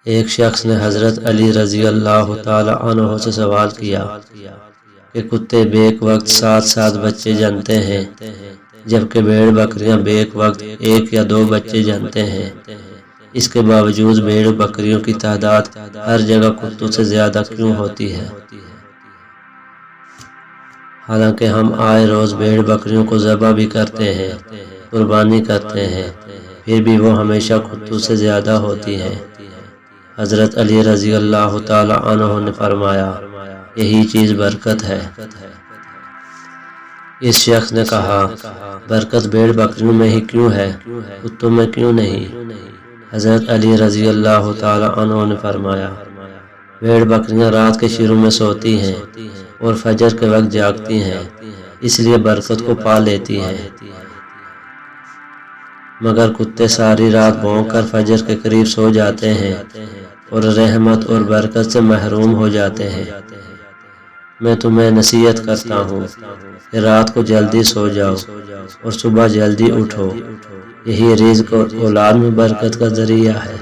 ایک شخص نے حضرت علی رضی اللہ تعالی عنہ سے سوال کیا کہ کتے بیک وقت 7 بچے جنتے ہیں جبکہ بھیڑ بکریاں بیک وقت 1 یا 2 بچے جنتے ہیں، اس کے باوجود بھیڑ بکریوں کی تعداد ہر جگہ کتوں سے زیادہ کیوں ہوتی ہے؟ حالانکہ ہم آئے روز بھیڑ بکریوں کو ذبح بھی کرتے ہیں، قربانی کرتے ہیں، پھر بھی وہ ہمیشہ کتوں سے زیادہ ہوتی ہیں۔ حضرت علی رضی اللہ تعالی عنہ نے فرمایا، یہی چیز برکت ہے۔ اس شخص نے کہا، برکت بھیڑ بکریوں میں ہی کیوں ہے، کتوں میں کیوں نہیں؟ حضرت علی رضی اللہ تعالی عنہ نے فرمایا، بھیڑ بکریاں رات کے شروع میں سوتی ہیں اور فجر کے وقت جاگتی ہیں، اس لیے برکت کو پا لیتی ہیں، مگر کتے ساری رات بھونک کر فجر کے قریب سو جاتے ہیں اور رحمت اور برکت سے محروم ہو جاتے ہیں۔ میں تمہیں نصیحت کرتا ہوں کہ رات کو جلدی سو جاؤ اور صبح جلدی اٹھو، یہی رزق اور اولاد میں برکت کا ذریعہ ہے۔